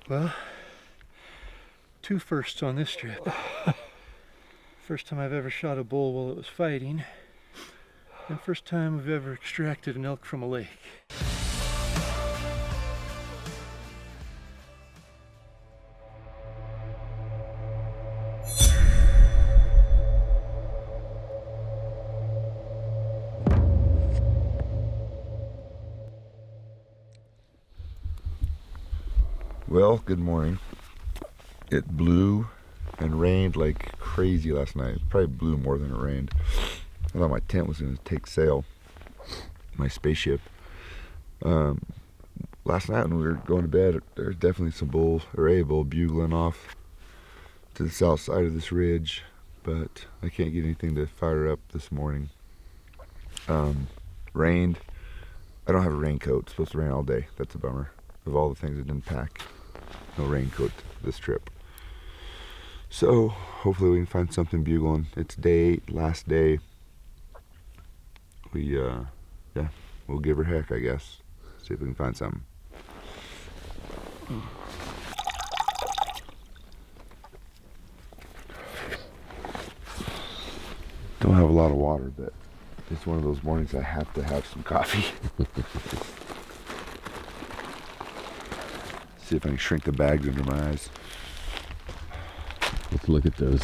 Well, two firsts on this trip. First time I've ever shot a bull while it was fighting, and first time I've ever extracted an elk from a lake. Well, good morning. It blew and rained like crazy last night. It probably blew more than it rained. I thought my tent was going to take sail, my spaceship. Last night when we were going to bed, there was definitely some bull, or a bull, bugling off to the south side of this ridge, but I can't get anything to fire up this morning. Rained. I don't have a raincoat. It's supposed to rain all day. That's a bummer. Of all the things I didn't pack, no raincoat this trip. So hopefully we can find something bugling. It's last day. We'll give her heck, I guess. See if we can find something. Don't have a lot of water, but it's one of those mornings I have to have some coffee. See if I can shrink the bags under my eyes. Let's look at those.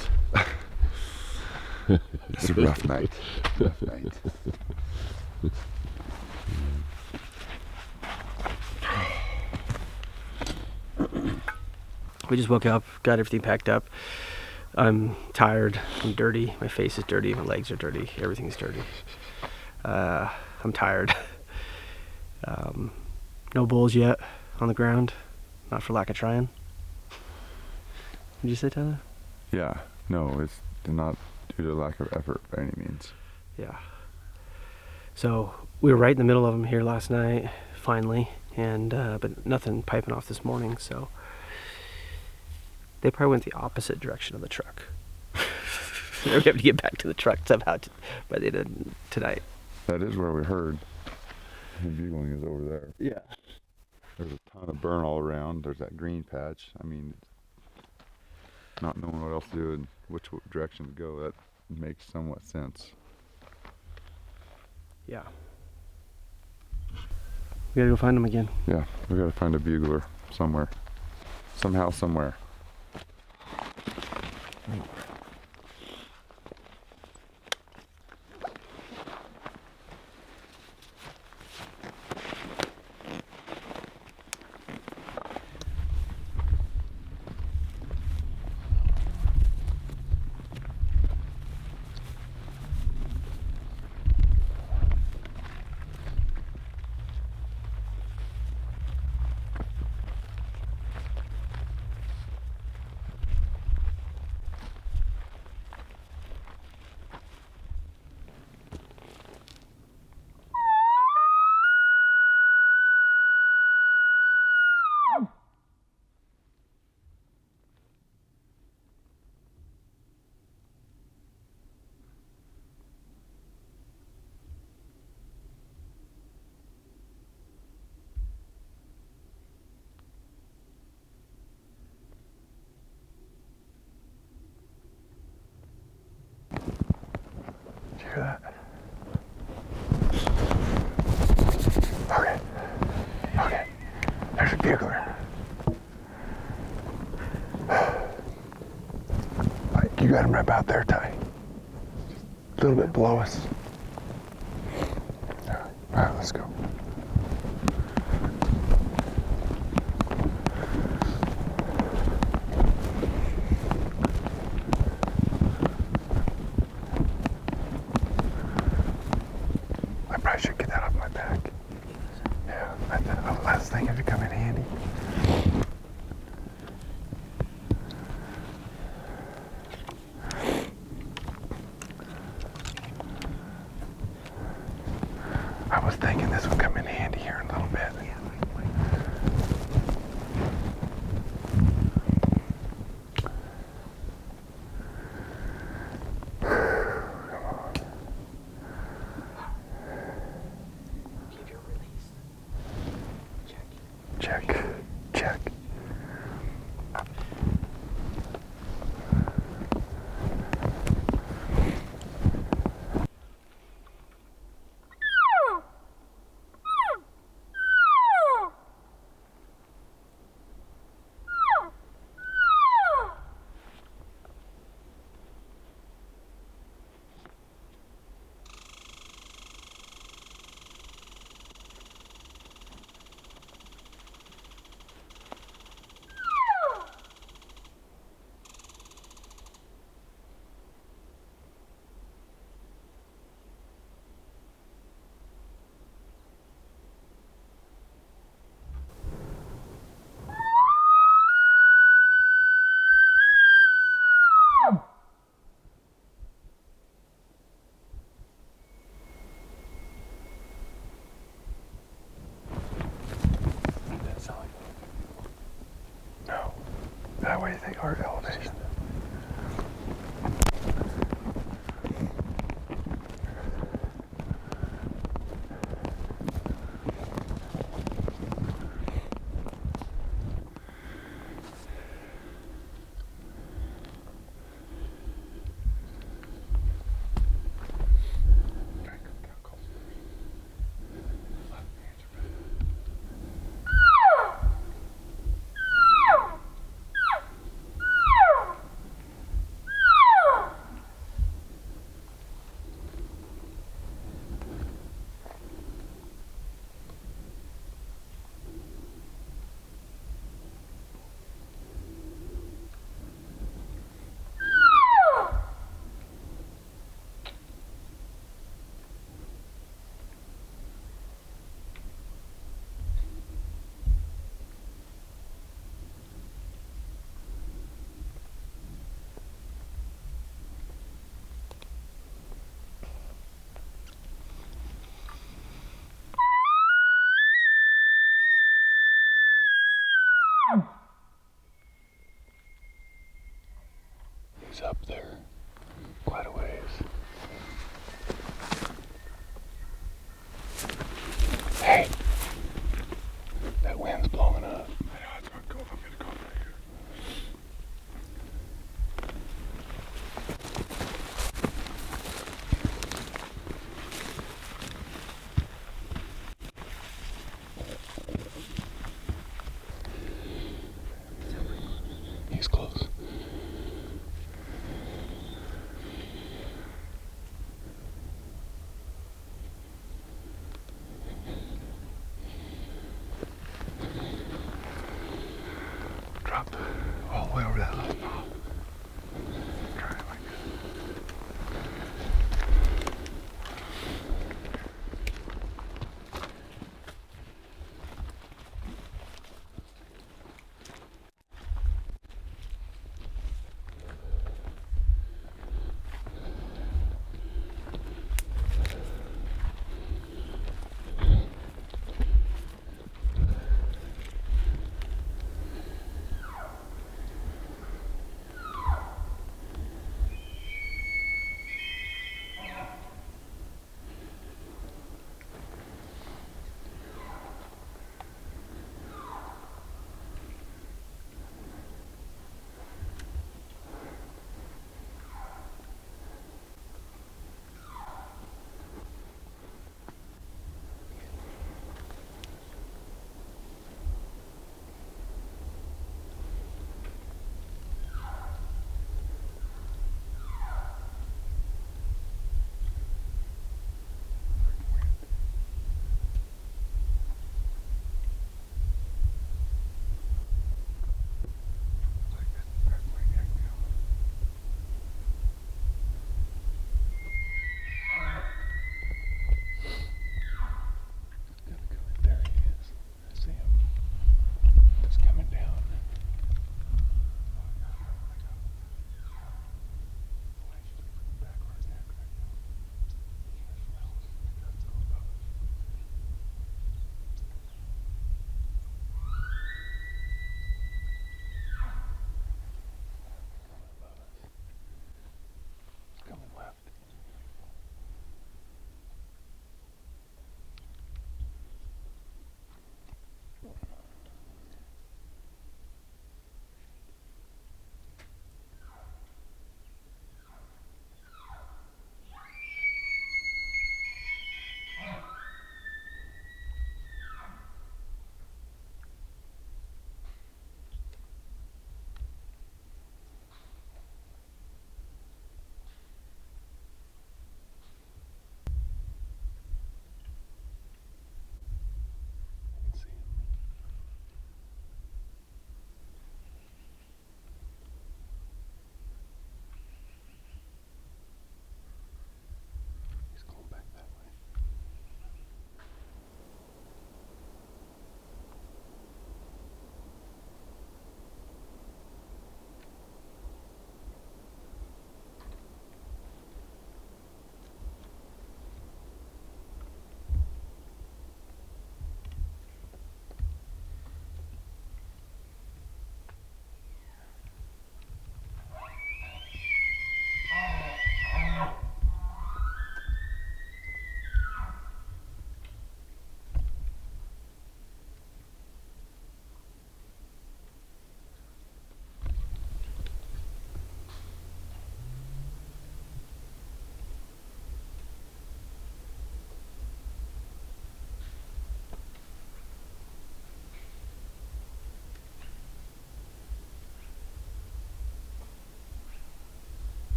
It's a rough night. Rough night. We just woke up, got everything packed up. I'm tired, I'm dirty, my face is dirty, my legs are dirty, everything's dirty. I'm tired. No bulls yet on the ground, not for lack of trying. Did you say, Tyler? Yeah, no, it's not due to lack of effort by any means. Yeah. So we were right in the middle of them here last night, finally, and but nothing piping off this morning, so they probably went the opposite direction of the truck. We have to get back to the truck somehow by the end of tonight. That is where we heard. The bugling is over there. Yeah. There's a ton of burn all around. There's that green patch. I mean, not knowing what else to do and which direction to go, that makes somewhat sense. Yeah. We gotta go find them again. Yeah, we gotta find a bugler somewhere. Somehow, somewhere. Hear that? Okay. There's a bugler. You got him right about there, Ty. A little bit below us. All right, let's go. I should get that off my back. Yeah, I was thinking it'd come in handy. I was thinking this would come in handy here in a little bit. Check.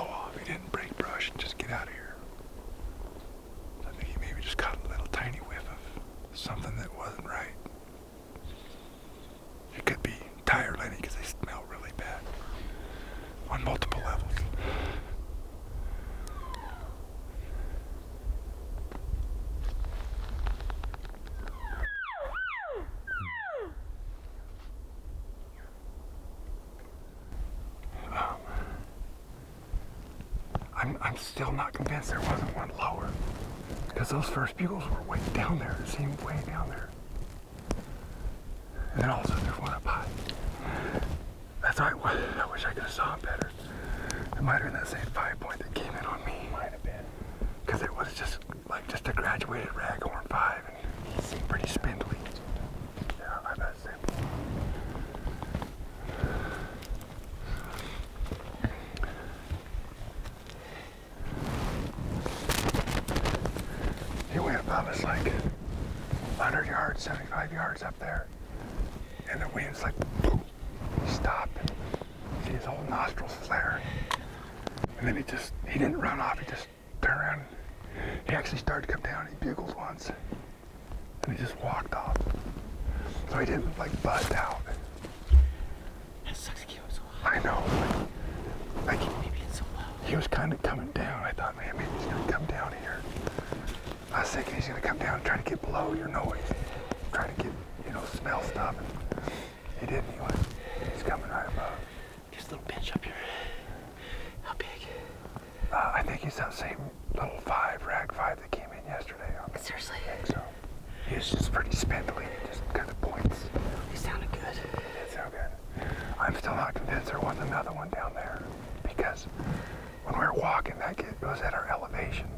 blow off. He didn't break brush and just get out of here. I think he maybe just caught a little tiny whiff of something that wasn't right. It could be Tyler and Lenny because they smell really bad on multiple levels. I'm still not convinced there wasn't one lower, because those first bugles were way down there. It seemed way down there. And then all of a sudden there's one up high. That's why I wish I could have saw it better. It might have been that same 5-point that came in on me. Might have been. Because it was just a graduated raghorn 5, and he seemed pretty spindly. Yeah, I bet it's him. He went above us like 100 yards, 75 yards up there. And the wind's like, boom, he stopped. And see his whole nostrils flaring. And then he didn't run off, he just turned around. He actually started to come down, he bugled once. And he just walked off. So he didn't buzz out. That sucks to keep him so high. I know. Maybe it's so low. He was kind of coming down. I thought, man, maybe he's going to come down here. I was thinking he's going to come down and try to get below your noise. Try to get, smell stuff. And he didn't. He's coming right above. Just a little pinch up here. How big? I think he's that same little rag 5 that came in yesterday. Seriously? I think so. He was just pretty spindly. He just kind of points. He sounded good. It sounded good. I'm still not convinced there wasn't another one down there, because when we were walking, it was at our elevation.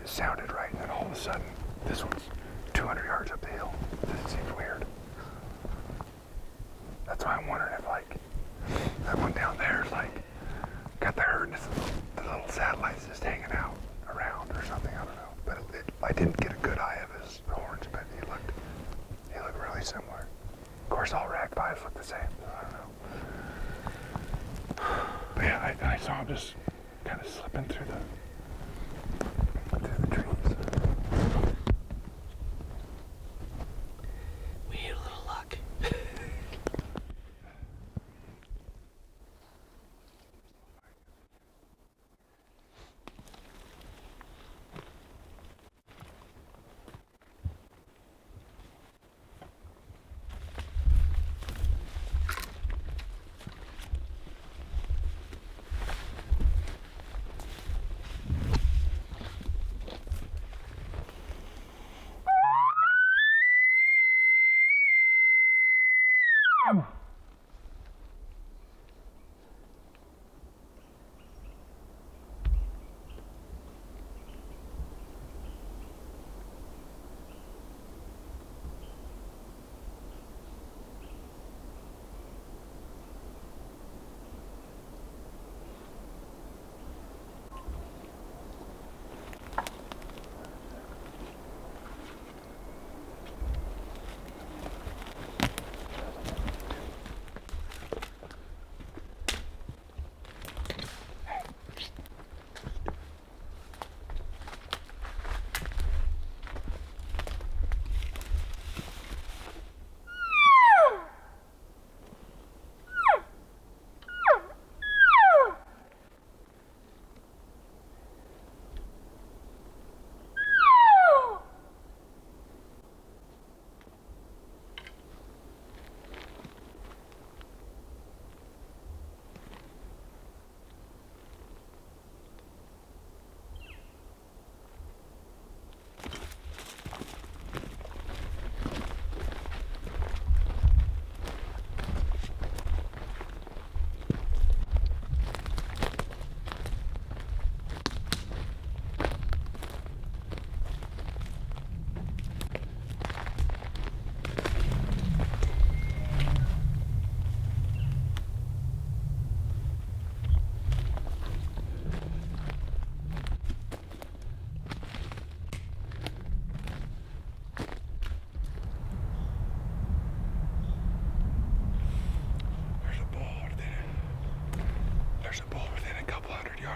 It sounded right, and then all of a sudden, this one's 200 yards up the hill. This seems weird. That's why I'm wondering if that one down there is got the herd and the little satellites just hanging out around or something. I don't know. But I didn't get a good eye of his horns, but he looked really similar. Of course, all rag 5s look the same. So I don't know. But yeah, I saw him just kind of slipping through the trees. We need a little luck.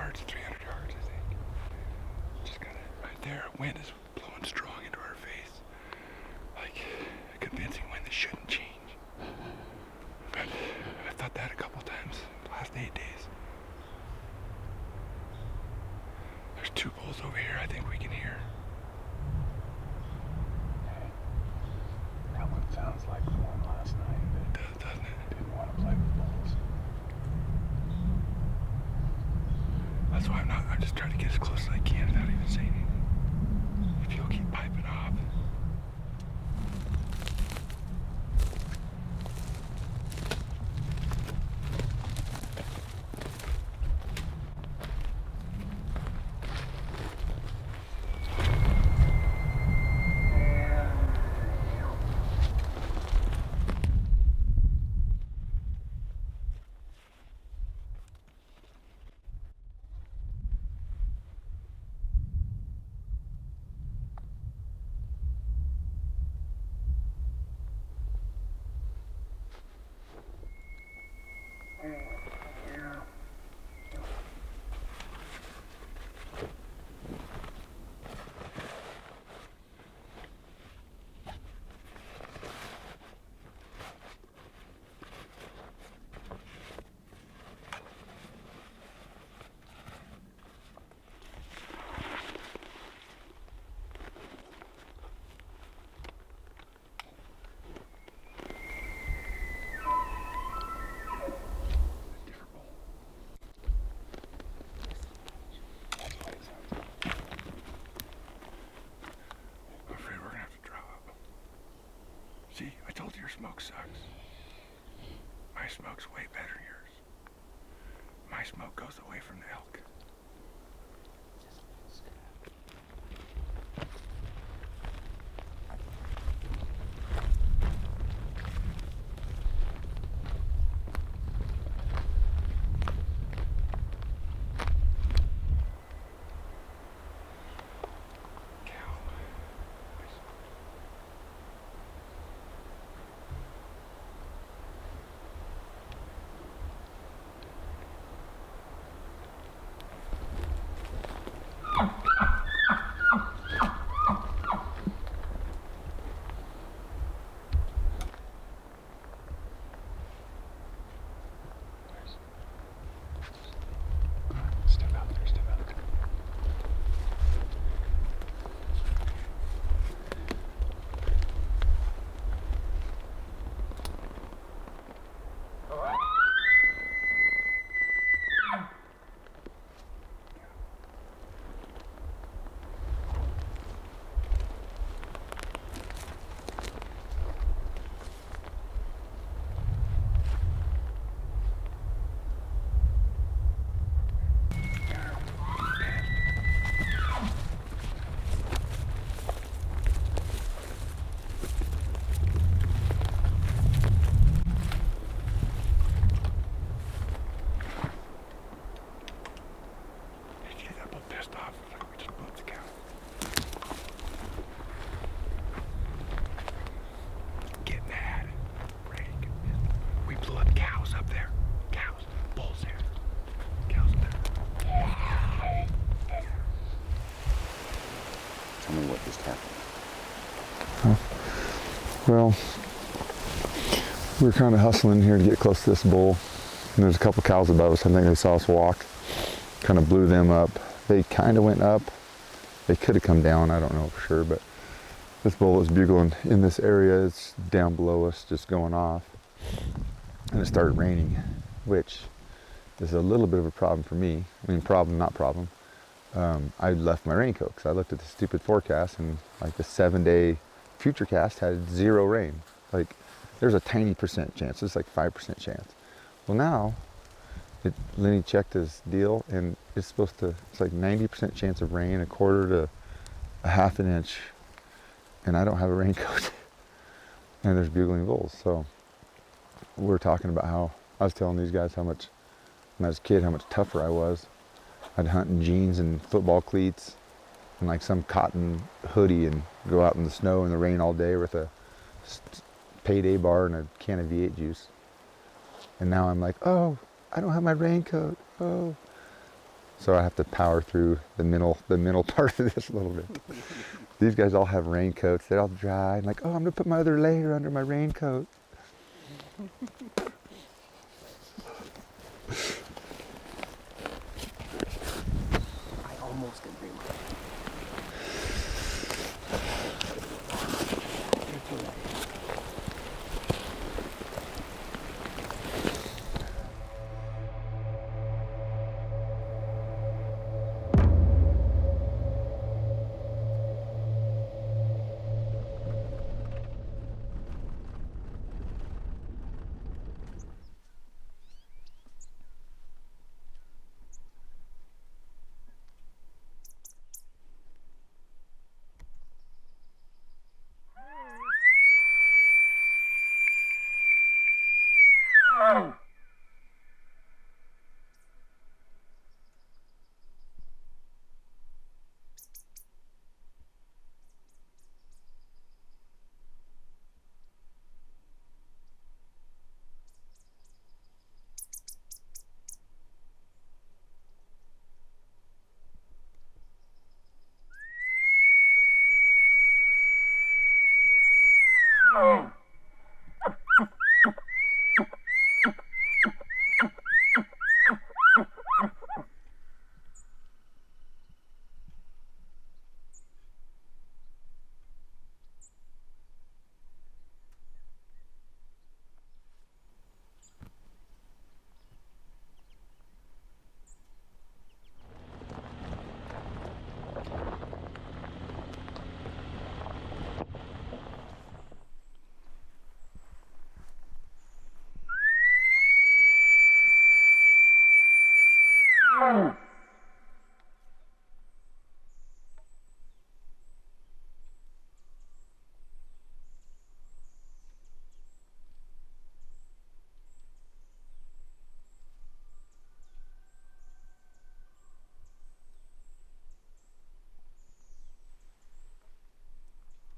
yards, 300 yards, I think. Just got it right there. Wind is blowing strong into our face. Like a convincing wind that shouldn't change. But I've thought that a couple times in the last 8 days. There's 2 bulls over here I think we can hear. That one sounds like the one last night. It does, doesn't it? Didn't want to play with bulls. That's why I'm just trying to get as close as I can without even saying anything. If you'll keep piping off. See, I told you your smoke sucks. My smoke's way better than yours. My smoke goes away from the elk. Step out there, step out there. Tell me what just happened. Well, we were kind of hustling here to get close to this bull, and there's a couple cows above us. I think they saw us walk, kind of blew them up. They kind of went up. They could have come down, I don't know for sure, but this bull was bugling in this area. It's down below us, just going off, and it started raining, which is a little bit of a problem for me. I mean, problem, not problem. I left my raincoat because I looked at the stupid forecast, and like the 7-day future cast had 0 rain. Like there's a tiny percent chance. It's like 5% chance. Well, now Lenny checked his deal, and it's like 90% chance of rain, 1/4 to a 1/2 inch, and I don't have a raincoat. And there's bugling bulls. So we're talking about how I was telling these guys how much when I was a kid, how much tougher I was. I'd hunt in jeans and football cleats and like some cotton hoodie and go out in the snow and the rain all day with a payday bar and a can of V8 juice. And now I'm like, oh, I don't have my raincoat. Oh. so I have to power through the middle part of this a little bit. These guys all have raincoats. They're all dry. I'm like, oh, I'm gonna put my other layer under my raincoat. I almost can bring my.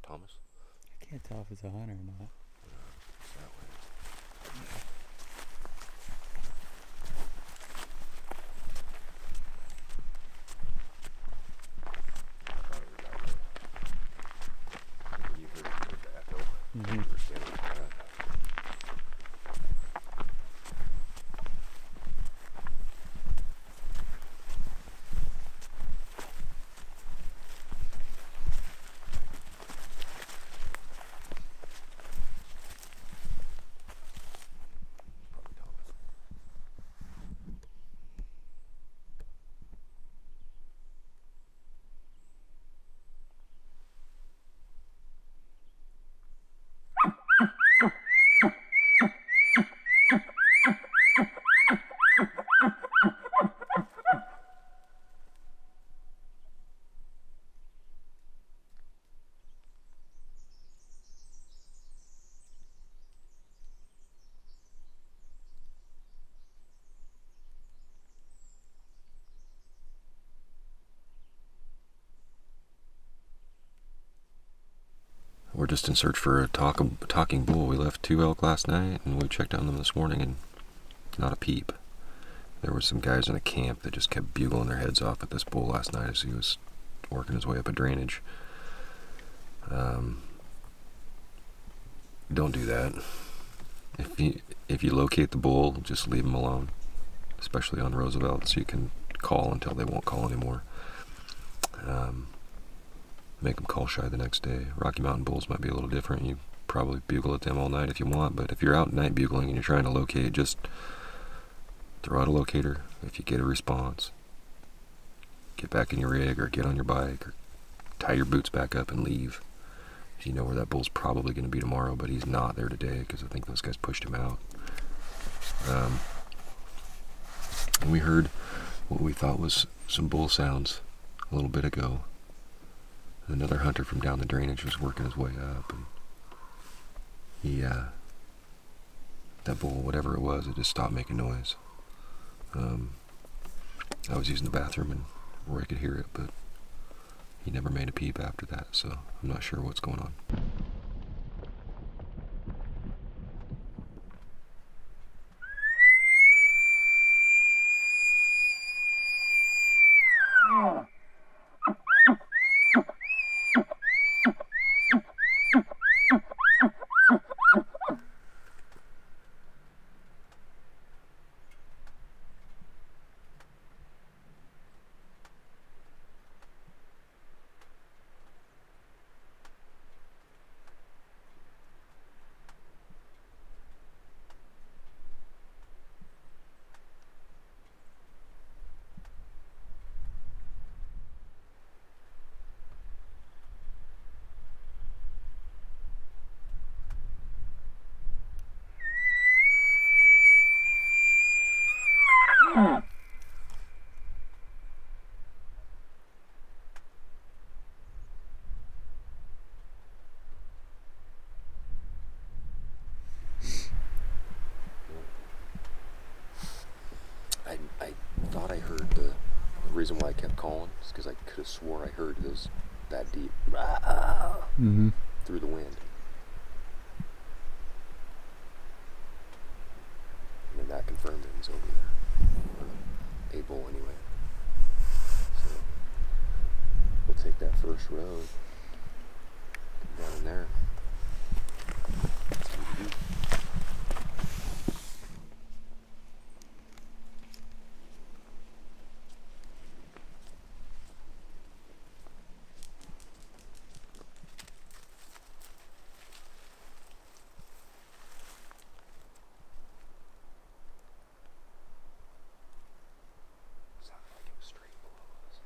Thomas? I can't tell if it's a hunter or not. You heard the echo. Mm-hmm. You were standing like that. Probably Thomas. We're just in search for a talking bull. We left 2 elk last night, and we checked on them this morning, and not a peep. There were some guys in a camp that just kept bugling their heads off at this bull last night as he was working his way up a drainage. Don't do that. If you locate the bull, just leave him alone, especially on Roosevelt, so you can call until they won't call anymore. Make them call shy the next day. Rocky Mountain bulls might be a little different. You probably bugle at them all night if you want, but if you're out night bugling and you're trying to locate, just throw out a locator. If you get a response, get back in your rig or get on your bike or tie your boots back up and leave. You know where that bull's probably going to be tomorrow, but he's not there today because I think those guys pushed him out. And we heard what we thought was some bull sounds a little bit ago. Another hunter from down the drainage was working his way up, and he, that bull, whatever it was, it just stopped making noise. I was using the bathroom and where I could hear it, but he never made a peep after that, so I'm not sure what's going on. reason why I kept calling is because I could have swore I heard those that deep Mm-hmm. through the wind. And then that confirmed it was over there. Or a bull anyway. So we'll take that first road. Come down in there. See what we do. Sounded like it was straight below us.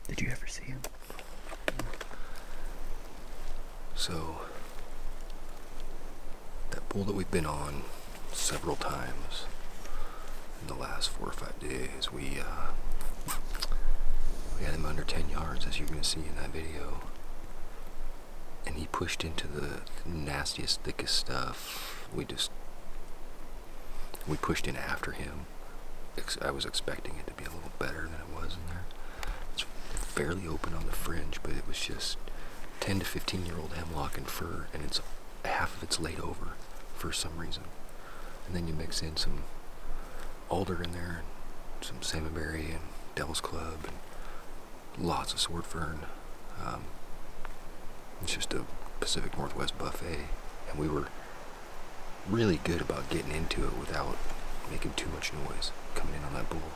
Did you ever see him? So, that bull that we've been on several times in the last 4 or 5 days, we had him under 10 yards, as you're going to see in that video. And he pushed into the nastiest, thickest stuff. We pushed in after him. I was expecting it to be a little better than it was in there. It's fairly open on the fringe, but it was just 10 to 15-year-old hemlock and fir, and it's half of it's laid over for some reason. And then you mix in some alder in there, and some salmonberry and devil's club, and lots of sword fern. It's just a Pacific Northwest buffet, and we were really good about getting into it without making too much noise coming in on that bull.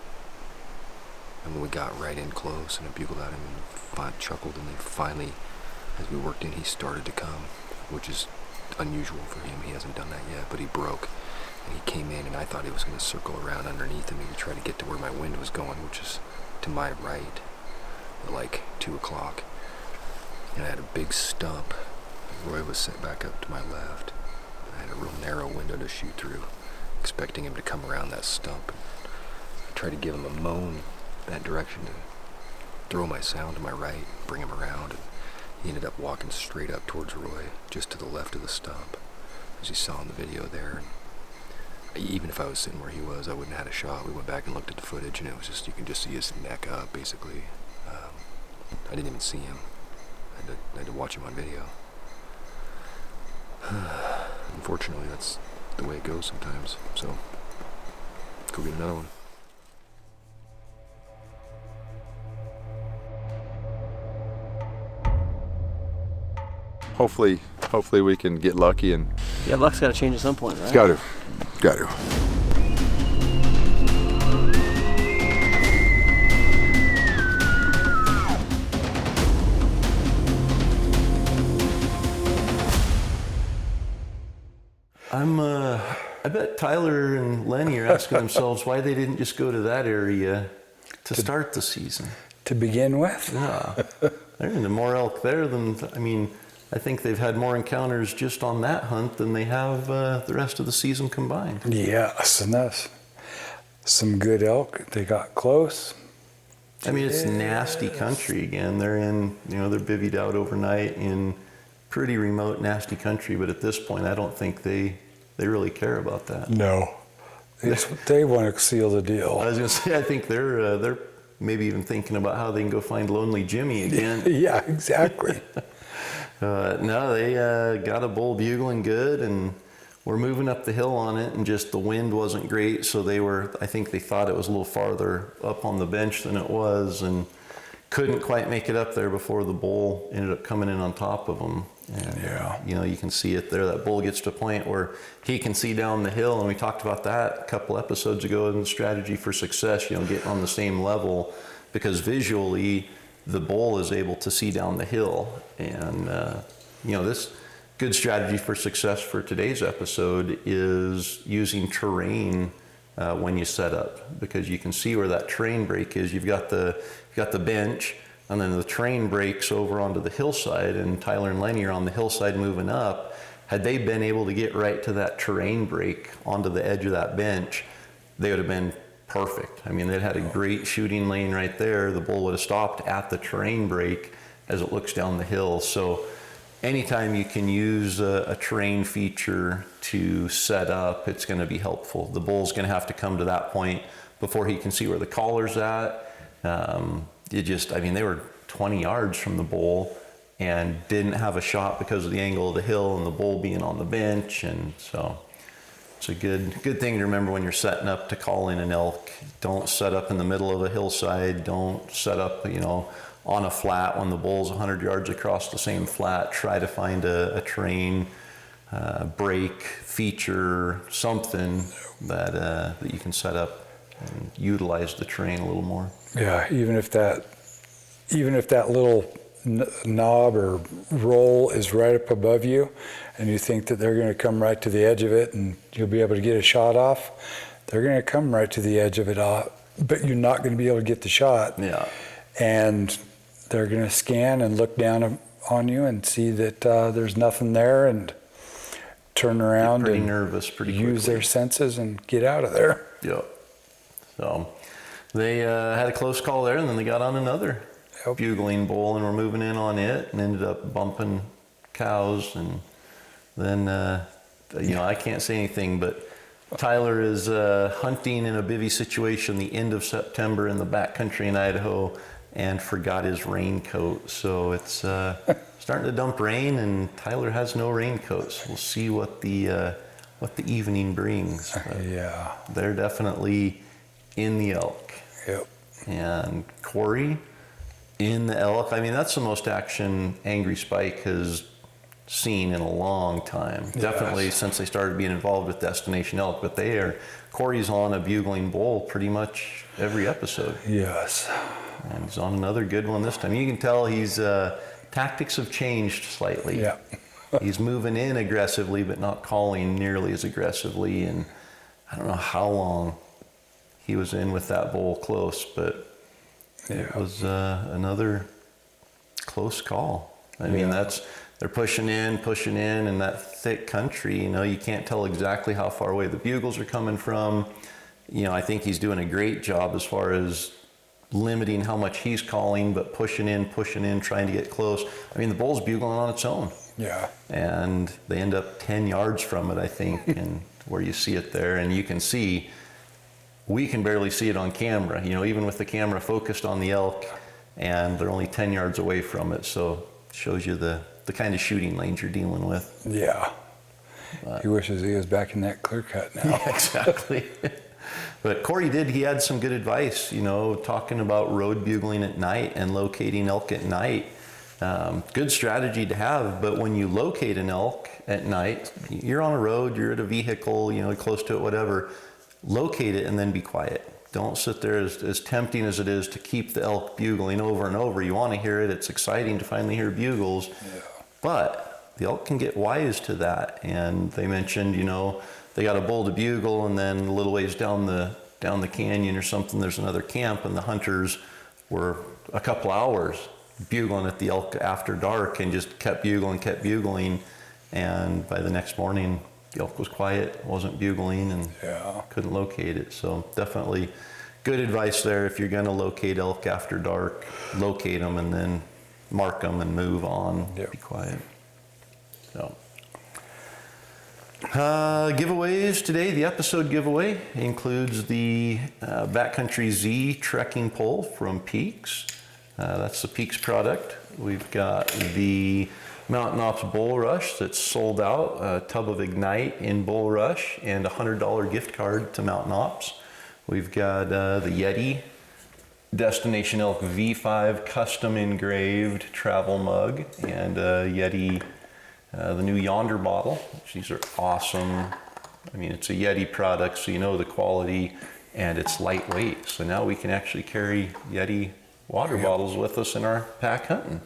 And when we got right in close and I bugled at him and chuckled, and then finally, as we worked in, he started to come, which is unusual for him. He hasn't done that yet, but he broke, and he came in, and I thought he was going to circle around underneath him and try to get to where my wind was going, which is to my right at like 2 o'clock. And I had a big stump. Roy was set back up to my left. I had a real narrow window to shoot through, expecting him to come around that stump. I tried to give him a moan that direction to throw my sound to my right, bring him around, and he ended up walking straight up towards Roy, just to the left of the stump, as you saw in the video there. And even if I was sitting where he was, I wouldn't have had a shot. We went back and looked at the footage, and it was just, you can just see his neck up, basically. I didn't even see him. I had to watch him on video. Unfortunately, that's the way it goes sometimes. So, go get another one. Hopefully we can get lucky and. Yeah, luck's got to change at some point, right? Got to. I bet Tyler and Lenny are asking themselves why they didn't just go to that area to start the season. To begin with? Yeah. There's more elk there than, I think they've had more encounters just on that hunt than they have the rest of the season combined. Yes, and that's some good elk. They got close. It's nasty country again. They're in, they're bivvied out overnight in pretty remote, nasty country, but at this point, I don't think they really care about that. No. They want to seal the deal. I was going to say, I think they're maybe even thinking about how they can go find Lonely Jimmy again. Yeah, exactly. No, they got a bull bugling good, and we're moving up the hill on it, and just the wind wasn't great, so I think they thought it was a little farther up on the bench than it was, and couldn't quite make it up there before the bull ended up coming in on top of them. And, Yeah. You can see it there. That bull gets to a point where he can see down the hill, and we talked about that a couple episodes ago in the strategy for success, getting on the same level, because visually the bull is able to see down the hill. And, this good strategy for success for today's episode is using terrain when you set up, because you can see where that terrain break is. You've got the bench, and then the terrain breaks over onto the hillside, and Tyler and Lenny are on the hillside moving up. Had they been able to get right to that terrain break onto the edge of that bench, they would have been perfect. They'd had a great shooting lane right there. The bull would have stopped at the terrain break as it looks down the hill. So anytime you can use a terrain feature to set up, it's going to be helpful. The bull's going to have to come to that point before he can see where the collar's at. They were 20 yards from the bull and didn't have a shot because of the angle of the hill and the bull being on the bench. And so it's a good thing to remember when you're setting up to call in an elk. Don't set up in the middle of a hillside. Don't set up, on a flat when the bull's 100 yards across the same flat. Try to find a terrain break feature, something that you can set up and utilize the terrain a little more. Yeah, even if that little knob or roll is right up above you, and you think that they're going to come right to the edge of it and you'll be able to get a shot off, they're going to come right to the edge of it, but you're not going to be able to get the shot. Yeah. And they're going to scan and look down on you and see that there's nothing there, and turn around pretty and nervous pretty use quickly. their senses and get out of there. Yep. So they had a close call there, and then they got on another bugling bull, and were moving in on it, and ended up bumping cows. And then I can't say anything, but Tyler is hunting in a bivvy situation the end of September in the backcountry in Idaho, and forgot his raincoat. So it's starting to dump rain, and Tyler has no raincoat. So we'll see what the evening brings. But Yeah. they're definitely in the elk. Yep. And Cory in the elk. That's the most action Angry Spike has seen in a long time. Yes. Definitely since they started being involved with Destination Elk. But Cory's on a bugling bull pretty much every episode. Yes. And he's on another good one this time. You can tell he's tactics have changed slightly. Yeah. He's moving in aggressively, but not calling nearly as aggressively. And I don't know how long he was in with that bull close, but it was another close call. They're pushing in in that thick country. You can't tell exactly how far away the bugles are coming from. I think he's doing a great job as far as limiting how much he's calling, but pushing in, trying to get close. I mean, the bull's bugling on its own. Yeah. And they end up 10 yards from it, I think, and where you see it there. And you can see, we can barely see it on camera, you know, even with the camera focused on the elk, and they're only 10 yards away from it. So it shows you the kind of shooting range you're dealing with. Yeah. He wishes he was back in that clear cut now. Yeah, exactly. But Cory he had some good advice, you know, talking about road bugling at night and locating elk at night. Good strategy to have, but when you locate an elk at night, you're on a road, you're at a vehicle, you know, close to it, whatever, locate it and then be quiet. Don't sit there, as tempting as it is to keep the elk bugling over and over. You want to hear it, it's exciting to finally hear bugles, but the elk can get wise to that. And they mentioned, you know, they got a bull to bugle, and then a little ways down the canyon or something, there's another camp, and the hunters were a couple hours bugling at the elk after dark and just kept bugling, and by the next morning the elk was quiet, wasn't bugling, and couldn't locate it. So definitely good advice there. If you're going to locate elk after dark, locate them and then mark them and move on. Be quiet. So giveaways today. The episode giveaway includes the Backcountry Z trekking pole from Peaks. That's the Peaks product. We've got the Mountain Ops Bull Rush that's sold out, a tub of Ignite in Bull Rush, and a $100 gift card to Mountain Ops. We've got the Yeti Destination Elk V5 custom engraved travel mug, and Yeti, the new Yonder bottle. These are awesome. I mean, it's a Yeti product, so you know the quality, and it's lightweight. So now we can actually carry Yeti water bottles with us in our pack hunting.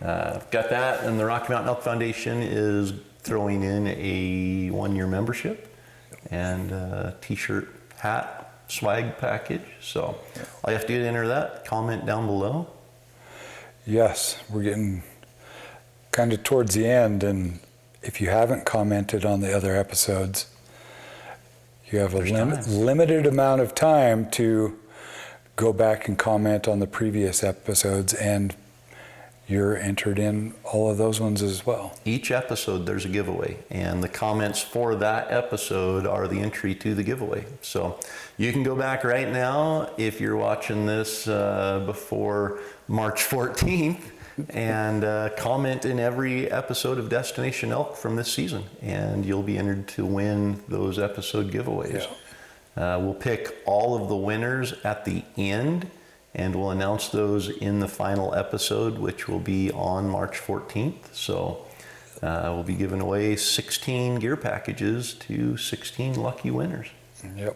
Got that, and the Rocky Mountain Elk Foundation is throwing in a 1-year membership and a t-shirt, hat, swag package. So all you have to do to enter that, comment down below. Yes, we're getting kind of towards the end, and if you haven't commented on the other episodes, you have a limited amount of time to go back and comment on the previous episodes, and you're entered in all of those ones as well. Each episode there's a giveaway, and the comments for that episode are the entry to the giveaway. So you can go back right now if you're watching this before March 14th and comment in every episode of Destination Elk from this season, and you'll be entered to win those episode giveaways. We'll pick all of the winners at the end, and we'll announce those in the final episode, which will be on March 14th. So we'll be giving away 16 gear packages to 16 lucky winners. Yep.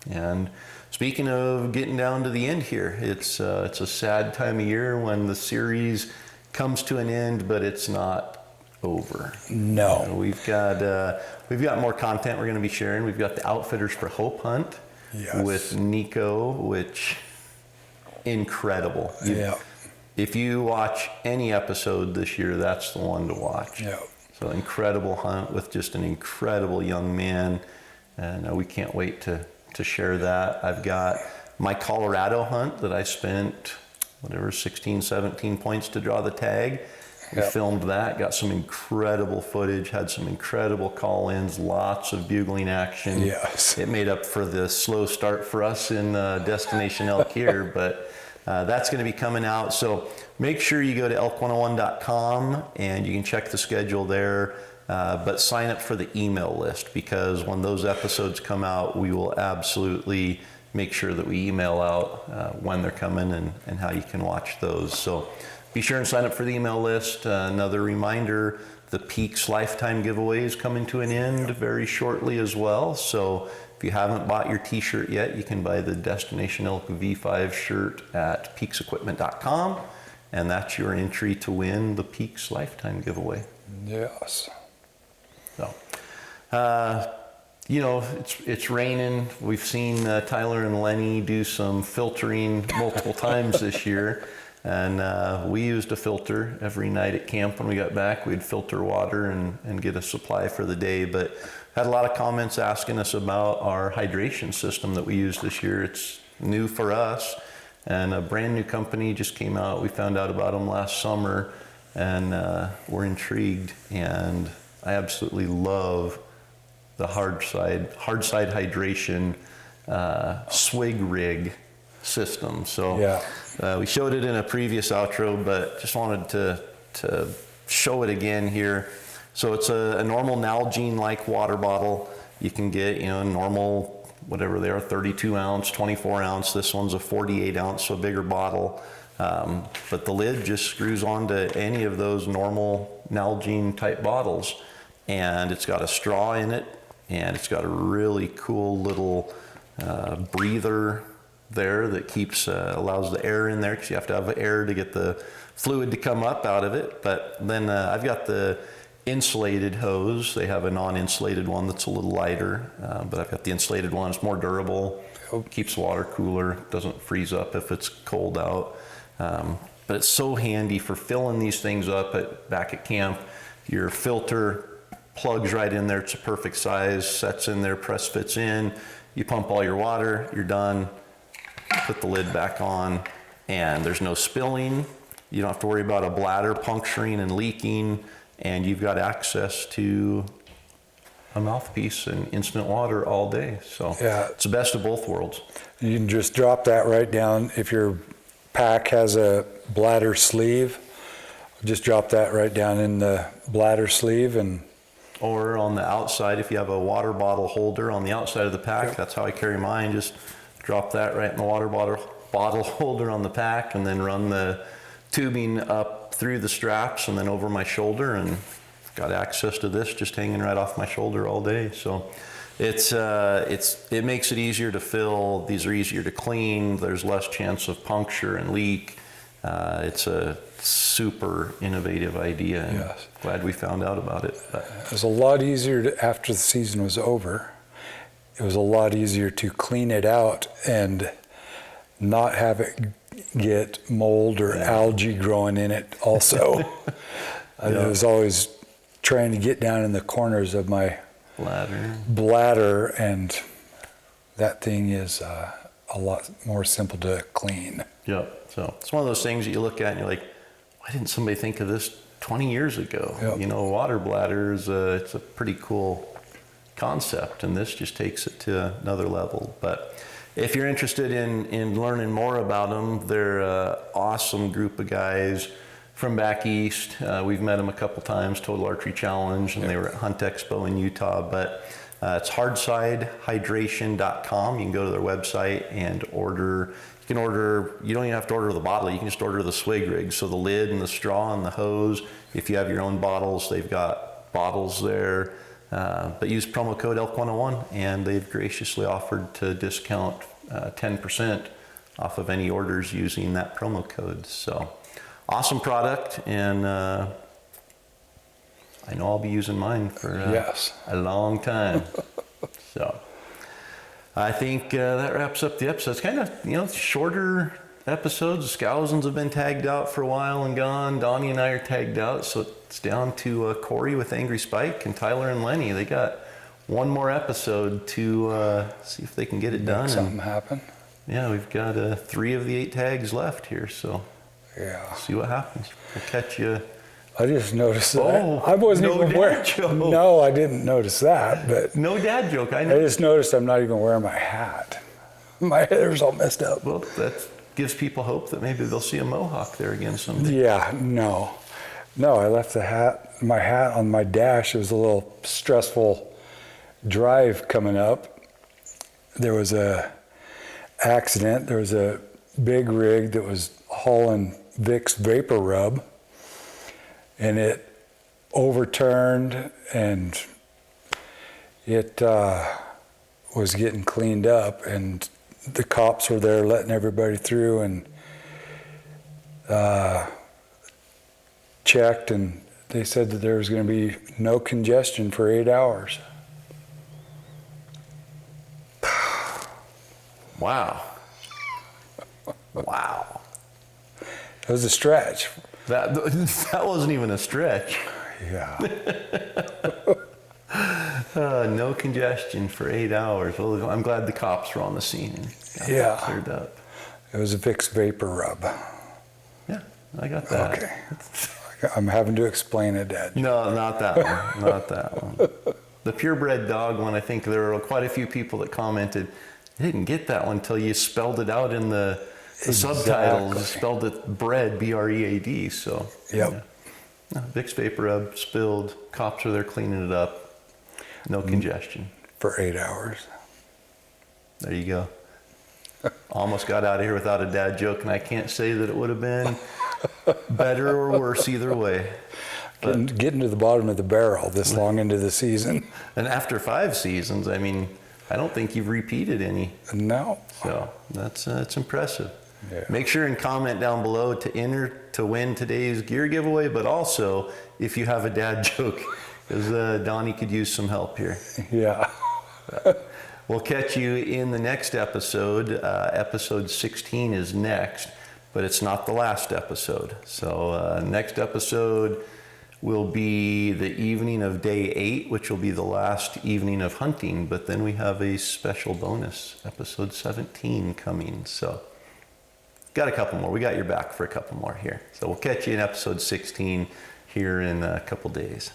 And speaking of getting down to the end here, it's a sad time of year when the series comes to an end, but it's not over. No. We've got more content we're going to be sharing. We've got the Outfitters for Hope hunt with Nico, which incredible. If you watch any episode this year, that's the one to watch. So incredible hunt with just an incredible young man, and we can't wait to share that. I've got my Colorado hunt that I spent 16, 17 points to draw the tag. We filmed that, got some incredible footage, had some incredible call-ins, lots of bugling action. It made up for the slow start for us in Destination Elk here, but that's going to be coming out. So make sure you go to elk101.com and you can check the schedule there, but sign up for the email list, because when those episodes come out, we will absolutely make sure that we email out when they're coming and how you can watch those. So be sure and sign up for the email list. Another reminder, the Peaks Lifetime giveaway is coming to an end very shortly as well. So if you haven't bought your t-shirt yet, you can buy the Destination Elk V5 shirt at peaksequipment.com, and that's your entry to win the Peaks Lifetime giveaway. Yes. So, you know, it's raining. We've seen Tyler and Lenny do some filtering multiple times this year. And we used a filter every night at camp when we got back. We'd filter water and get a supply for the day, but had a lot of comments asking us about our hydration system that we use this year. It's new for us, And a brand new company just came out. We found out about them last summer, and we're intrigued. And I absolutely love the hard side hydration swig rig system. So we showed it in a previous outro, but just wanted to show it again here. So it's a normal Nalgene-like water bottle. You can get, normal, whatever they are, 32 ounce, 24 ounce. This one's a 48 ounce, so a bigger bottle. But the lid just screws onto any of those normal Nalgene type bottles. And it's got a straw in it, and it's got a really cool little breather there that allows the air in there, because you have to have air to get the fluid to come up out of it. But then I've got the insulated hose. They have a non-insulated one that's a little lighter, but I've got the insulated one. It's more durable, keeps water cooler, doesn't freeze up if it's cold out. But it's so handy for filling these things up back at camp. Your filter plugs right in there. It's a perfect size, sets in there, press fits in. You pump all your water, you're done. Put the lid back on, and there's no spilling. You don't have to worry about a bladder puncturing and leaking, and you've got access to a mouthpiece and instant water all day. So it's the best of both worlds. You can just drop that right down. If your pack has a bladder sleeve, just drop that right down in the bladder sleeve. Or on the outside, if you have a water bottle holder on the outside of the pack, that's how I carry mine. Just drop that right in the water bottle holder on the pack, and then run the tubing up through the straps and then over my shoulder, and got access to this just hanging right off my shoulder all day. So it makes it easier to fill. These are easier to clean. There's less chance of puncture and leak. It's a super innovative idea, and glad we found out about it. It was a lot easier after the season was over. It was a lot easier to clean it out and not have it get mold or algae growing in it also. I was always trying to get down in the corners of my bladder, and that thing is a lot more simple to clean. Yeah, so it's one of those things that you look at and you're like, why didn't somebody think of this 20 years ago? Water bladders, it's a pretty cool concept, and this just takes it to another level. But if you're interested in learning more about them, they're an awesome group of guys from back east. We've met them a couple times, Total Archery Challenge, and they were at Hunt Expo in Utah. But it's hardsidehydration.com. You can go to their website and order. You don't even have to order the bottle. You can just order the swig rig. So the lid and the straw and the hose. If you have your own bottles, they've got bottles there. But use promo code ELK101, and they've graciously offered to discount 10% off of any orders using that promo code. So awesome product, and I know I'll be using mine for a long time. So I think that wraps up the episode. It's kind of, shorter episodes. The Scousins have been tagged out for a while and gone. Donnie and I are tagged out, so it's down to Cory with Angry Spike and Tyler and Lenny. They got one more episode to see if they can get it done. Make something happen. Yeah, we've got 3 of the 8 tags left here, so see what happens. We'll catch you. I just noticed that. I wasn't even wearing. No, I didn't notice that. But no dad joke. I just noticed I'm not even wearing my hat. My hair's all messed up. Well, that gives people hope that maybe they'll see a mohawk there again someday. Yeah, no, I left my hat on my dash. It was a little stressful drive coming up. There was a accident. There was a big rig that was hauling Vicks Vapor Rub, and it overturned, and it was getting cleaned up, and the cops were there letting everybody through, and checked, and they said that there was going to be no congestion for 8 hours. Wow. Wow. It was a stretch. That wasn't even a stretch. Yeah. No congestion for 8 hours. Well, I'm glad the cops were on the scene and got that cleared up. It was a Vicks Vapor Rub. Yeah, I got that. Okay. I'm having to explain it, Dad. No, not that one. Not that one. The purebred dog one, I think there were quite a few people that commented, I didn't get that one until you spelled it out in the subtitles. You spelled it bread, B-R-E-A-D. So, Yep. yeah. Vicks Vapor Rub, spilled. Cops are there cleaning it up. No congestion. For 8 hours. There you go. Almost got out of here without a dad joke, and I can't say that it would have been better or worse either way. Getting to the bottom of the barrel this long into the season. And after 5 seasons, I mean, I don't think you've repeated any. No. So that's impressive. Yeah. Make sure and comment down below to enter to win today's gear giveaway, but also if you have a dad joke, because Donnie could use some help here. Yeah. We'll catch you in the next episode. Episode 16 is next, but it's not the last episode. So next episode will be the evening of day 8, which will be the last evening of hunting, but then we have a special bonus, episode 17 coming. So got a couple more. We got your back for a couple more here. So we'll catch you in episode 16 here in a couple days.